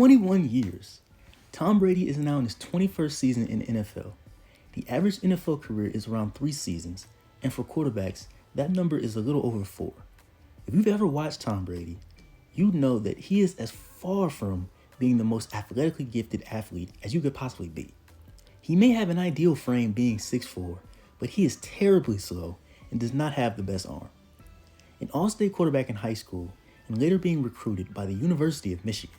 21 years. Tom Brady is now in his 21st season in the NFL. The average NFL career is around 3 seasons, and for quarterbacks, that number is a little over 4. If you've ever watched Tom Brady, you know that he is as far from being the most athletically gifted athlete as you could possibly be. He may have an ideal frame being 6'4", but he is terribly slow and does not have the best arm. An all-state quarterback in high school and later being recruited by the University of Michigan,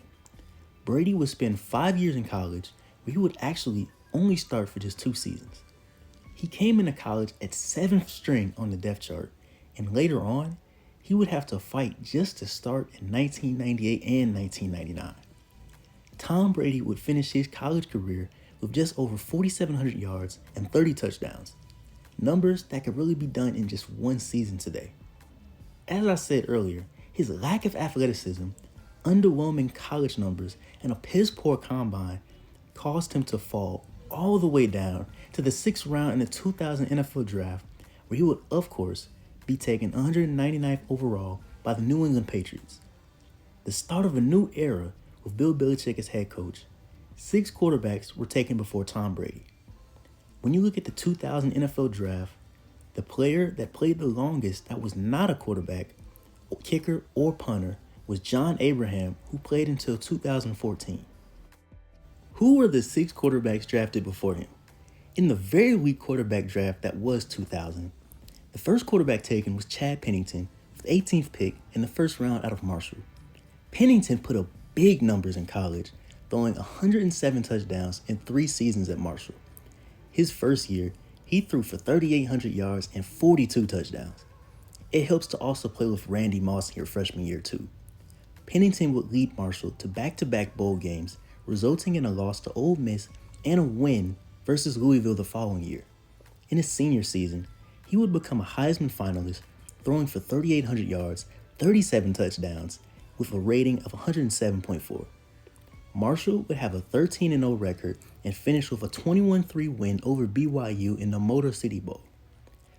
Brady would spend 5 years in college where he would actually only start for just 2 seasons. He came into college at 7th string on the depth chart, and later on, he would have to fight just to start in 1998 and 1999. Tom Brady would finish his college career with just over 4,700 yards and 30 touchdowns, numbers that could really be done in just 1 season today. As I said earlier, his lack of athleticism, underwhelming college numbers, and a piss-poor combine caused him to fall all the way down to the 6th round in the 2000 NFL Draft, where he would, of course, be taken 199th overall by the New England Patriots. The start of a new era with Bill Belichick as head coach. 6 quarterbacks were taken before Tom Brady. When you look at the 2000 NFL Draft, the player that played the longest that was not a quarterback, kicker, or punter was John Abraham, who played until 2014. Who were the 6 quarterbacks drafted before him? In the very weak quarterback draft that was 2000, the first quarterback taken was Chad Pennington with the 18th pick in the first round out of Marshall. Pennington put up big numbers in college, throwing 107 touchdowns in 3 seasons at Marshall. His first year, he threw for 3,800 yards and 42 touchdowns. It helps to also play with Randy Moss in your freshman year too. Pennington would lead Marshall to back-to-back bowl games, resulting in a loss to Ole Miss and a win versus Louisville the following year. In his senior season, he would become a Heisman finalist, throwing for 3,800 yards, 37 touchdowns, with a rating of 107.4. Marshall would have a 13-0 record and finish with a 21-3 win over BYU in the Motor City Bowl.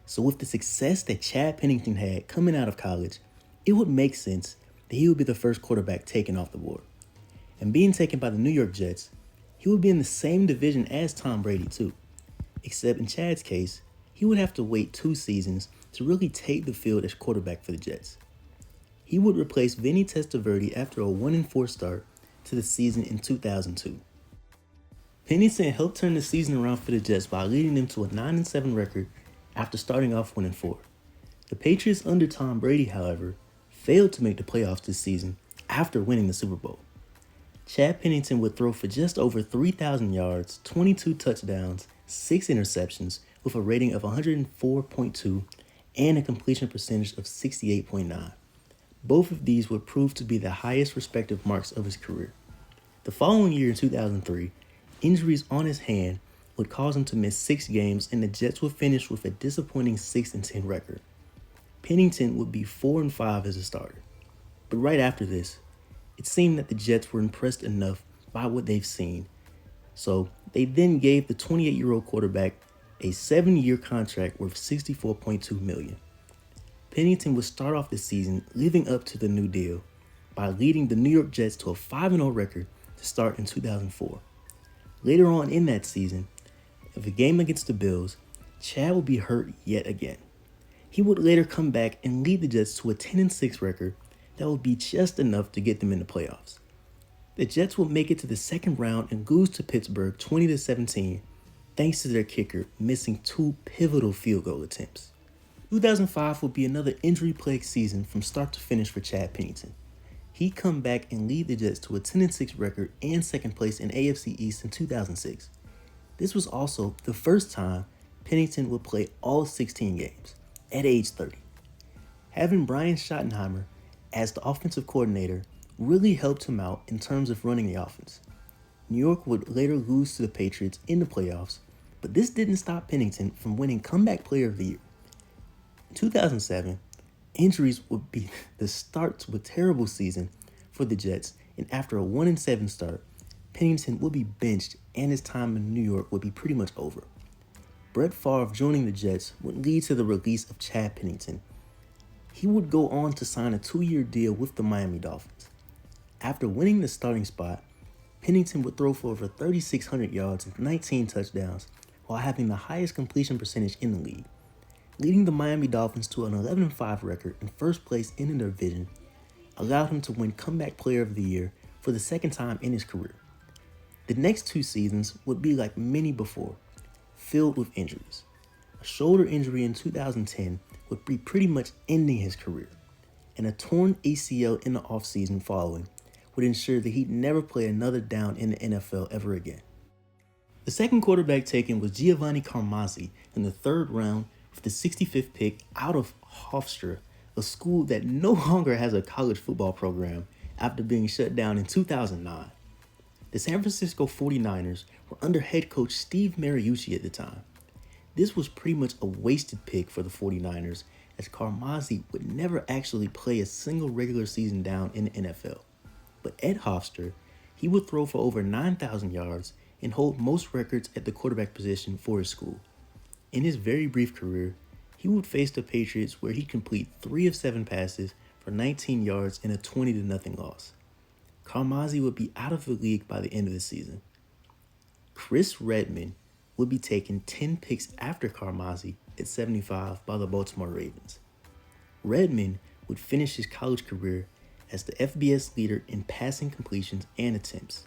So with the success that Chad Pennington had coming out of college, it would make sense that he would be the first quarterback taken off the board. And being taken by the New York Jets, he would be in the same division as Tom Brady too. Except in Chad's case, he would have to wait 2 seasons to really take the field as quarterback for the Jets. He would replace Vinny Testaverde after a 1-4 start to the season in 2002. Pennington helped turn the season around for the Jets by leading them to a 9-7 record after starting off 1-4. The Patriots under Tom Brady, however, failed to make the playoffs this season after winning the Super Bowl. Chad Pennington would throw for just over 3,000 yards, 22 touchdowns, 6 interceptions, with a rating of 104.2 and a completion percentage of 68.9. Both of these would prove to be the highest respective marks of his career. The following year in 2003, injuries on his hand would cause him to miss 6 games, and the Jets would finish with a disappointing 6-10 record. Pennington would be 4-5 as a starter. But right after this, it seemed that the Jets were impressed enough by what they've seen. So they then gave the 28-year-old quarterback a 7-year contract worth $64.2 million. Pennington would start off the season living up to the new deal by leading the New York Jets to a 5-0 record to start in 2004. Later on in that season, in the game against the Bills, Chad would be hurt yet again. He would later come back and lead the Jets to a 10-6 record that would be just enough to get them in the playoffs. The Jets would make it to the second round and lose to Pittsburgh 20-17, thanks to their kicker missing 2 pivotal field goal attempts. 2005 would be another injury-plagued season from start to finish for Chad Pennington. He'd come back and lead the Jets to a 10-6 record and second place in AFC East in 2006. This was also the first time Pennington would play all 16 games at age 30. Having Brian Schottenheimer as the offensive coordinator really helped him out in terms of running the offense. New York would later lose to the Patriots in the playoffs, but this didn't stop Pennington from winning Comeback Player of the Year. In 2007, injuries would be the start to a terrible season for the Jets, and after a 1-7 start, Pennington would be benched and his time in New York would be pretty much over. Brett Favre joining the Jets would lead to the release of Chad Pennington. He would go on to sign a 2-year deal with the Miami Dolphins. After winning the starting spot, Pennington would throw for over 3,600 yards and 19 touchdowns while having the highest completion percentage in the league. Leading the Miami Dolphins to an 11-5 record and first place in the division allowed him to win Comeback Player of the Year for the second time in his career. The next 2 seasons would be like many before, filled with injuries. A shoulder injury in 2010 would be pretty much ending his career, and a torn ACL in the offseason following would ensure that he'd never play another down in the NFL ever again. The second quarterback taken was Giovanni Carmazzi in the 3rd round with the 65th pick out of Hofstra, a school that no longer has a college football program after being shut down in 2009. The San Francisco 49ers were under head coach Steve Mariucci at the time. This was pretty much a wasted pick for the 49ers, as Carmazzi would never actually play a single regular season down in the NFL. But at Hofstra, he would throw for over 9,000 yards and hold most records at the quarterback position for his school. In his very brief career, he would face the Patriots where he'd complete 3 of 7 passes for 19 yards in a 20-0 loss. Carmazzi would be out of the league by the end of the season. Chris Redman would be taken 10 picks after Carmazzi at 75 by the Baltimore Ravens. Redman would finish his college career as the FBS leader in passing completions and attempts,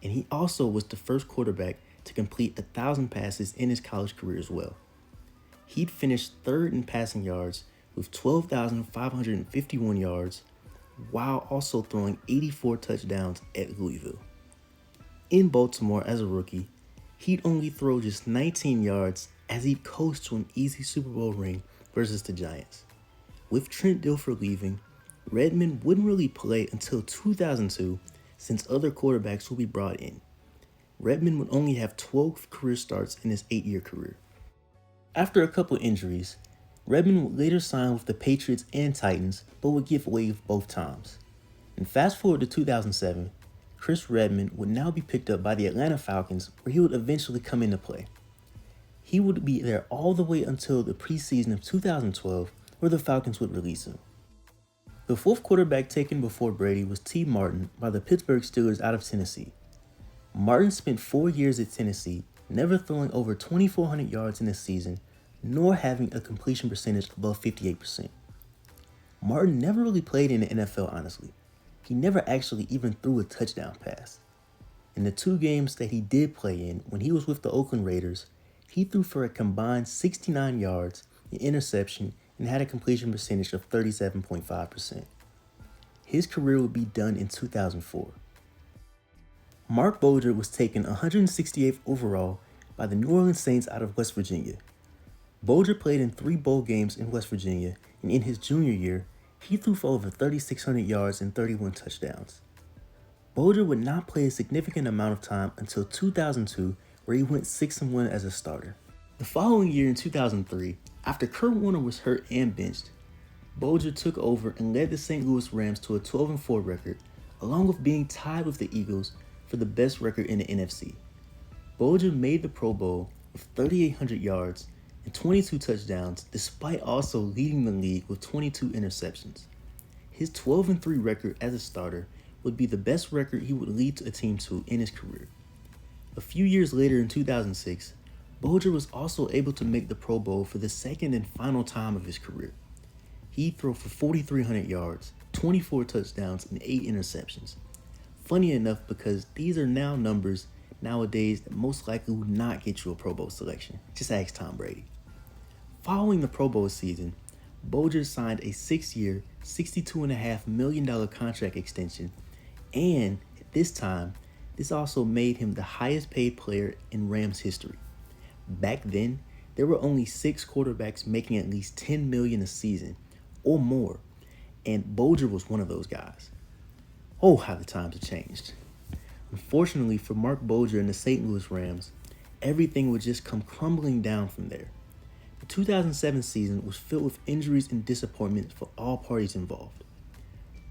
and he also was the first quarterback to complete 1,000 passes in his college career as well. He'd finished 3rd in passing yards with 12,551 yards, while also throwing 84 touchdowns at Louisville. In Baltimore as a rookie, he'd only throw just 19 yards as he'd coast to an easy Super Bowl ring versus the Giants. With Trent Dilfer leaving, Redmond wouldn't really play until 2002 since other quarterbacks would be brought in. Redmond would only have 12 career starts in his 8-year career. After a couple injuries, Redmond would later sign with the Patriots and Titans, but would give way both times. And fast forward to 2007, Chris Redmond would now be picked up by the Atlanta Falcons, where he would eventually come into play. He would be there all the way until the preseason of 2012, where the Falcons would release him. The 4th quarterback taken before Brady was T. Martin by the Pittsburgh Steelers out of Tennessee. Martin spent 4 years at Tennessee, never throwing over 2,400 yards in a season, nor having a completion percentage above 58%. Martin never really played in the NFL, honestly. He never actually even threw a touchdown pass. In the 2 games that he did play in when he was with the Oakland Raiders, he threw for a combined 69 yards, an interception, and had a completion percentage of 37.5%. His career would be done in 2004. Mark Bolger was taken 168th overall by the New Orleans Saints out of West Virginia. Bolger played in 3 bowl games in West Virginia, and in his junior year, he threw for over 3,600 yards and 31 touchdowns. Bolger would not play a significant amount of time until 2002, where he went 6-1 as a starter. The following year in 2003, after Kurt Warner was hurt and benched, Bolger took over and led the St. Louis Rams to a 12-4 record, along with being tied with the Eagles for the best record in the NFC. Bolger made the Pro Bowl with 3,800 yards and 22 touchdowns, despite also leading the league with 22 interceptions. His 12-3 record as a starter would be the best record he would lead a team to in his career. A few years later in 2006, Bolger was also able to make the Pro Bowl for the second and final time of his career. He threw for 4,300 yards, 24 touchdowns, and 8 interceptions. Funny enough, because these are now numbers nowadays that most likely would not get you a Pro Bowl selection. Just ask Tom Brady. Following the Pro Bowl season, Bolger signed a 6-year, $62.5 million contract extension, and at this time, this also made him the highest paid player in Rams history. Back then, there were only 6 quarterbacks making at least $10 million a season or more, and Bolger was one of those guys. Oh, how the times have changed. Unfortunately for Mark Bolger and the St. Louis Rams, everything would just come crumbling down from there. The 2007 season was filled with injuries and disappointment for all parties involved.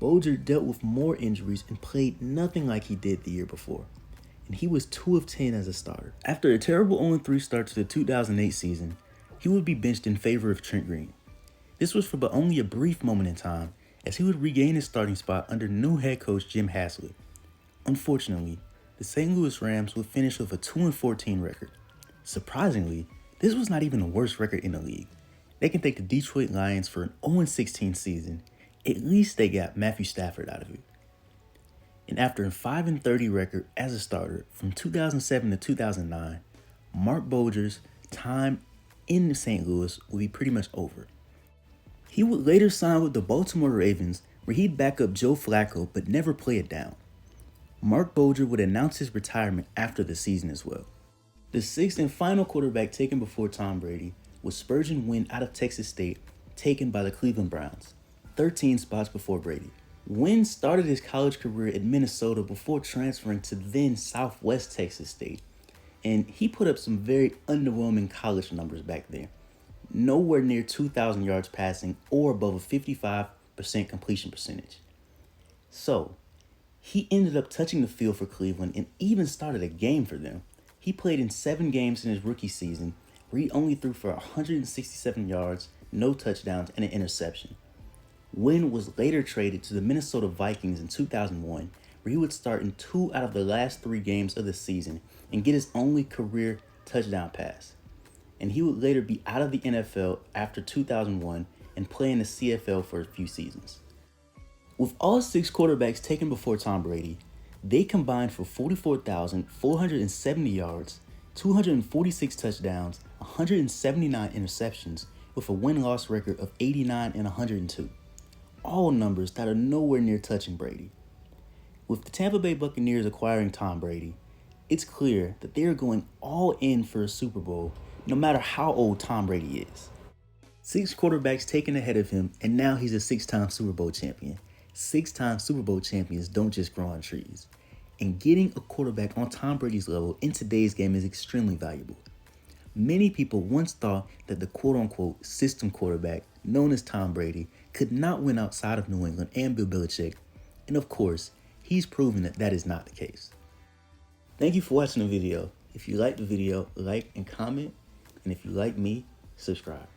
Bolger dealt with more injuries and played nothing like he did the year before, and he was 2 of 10 as a starter. After a terrible 0-3 start to the 2008 season, he would be benched in favor of Trent Green. This was for but only a brief moment in time, as he would regain his starting spot under new head coach Jim Haslett. Unfortunately, the St. Louis Rams would finish with a 2-14 record. Surprisingly, this was not even the worst record in the league. They can thank the Detroit Lions for an 0-16 season. At least they got Matthew Stafford out of it. And after a 5-30 record as a starter from 2007 to 2009, Mark Bulger's time in St. Louis would be pretty much over. He would later sign with the Baltimore Ravens, where he'd back up Joe Flacco but never play it down. Mark Bulger would announce his retirement after the season as well. The sixth and final quarterback taken before Tom Brady was Spurgeon Wynn out of Texas State, taken by the Cleveland Browns, 13 spots before Brady. Wynn started his college career at Minnesota before transferring to then Southwest Texas State, and he put up some very underwhelming college numbers back then. Nowhere near 2,000 yards passing or above a 55% completion percentage. So, he ended up touching the field for Cleveland and even started a game for them. He played in 7 games in his rookie season, where he only threw for 167 yards, no touchdowns, and an interception. Wynn was later traded to the Minnesota Vikings in 2001, where he would start in 2 out of the last 3 games of the season and get his only career touchdown pass. And he would later be out of the NFL after 2001 and play in the CFL for a few seasons. With all 6 quarterbacks taken before Tom Brady, they combined for 44,470 yards, 246 touchdowns, 179 interceptions, with a win-loss record of 89 and 102. All numbers that are nowhere near touching Brady. With the Tampa Bay Buccaneers acquiring Tom Brady, it's clear that they are going all in for a Super Bowl, no matter how old Tom Brady is. 6 quarterbacks taken ahead of him, and now he's a 6-time Super Bowl champion. 6-time Super Bowl champions don't just grow on trees. And getting a quarterback on Tom Brady's level in today's game is extremely valuable. Many people once thought that the quote-unquote system quarterback, known as Tom Brady, could not win outside of New England and Bill Belichick, and of course, he's proven that that is not the case. Thank you for watching the video. If you liked the video, like and comment, and if you like me, subscribe.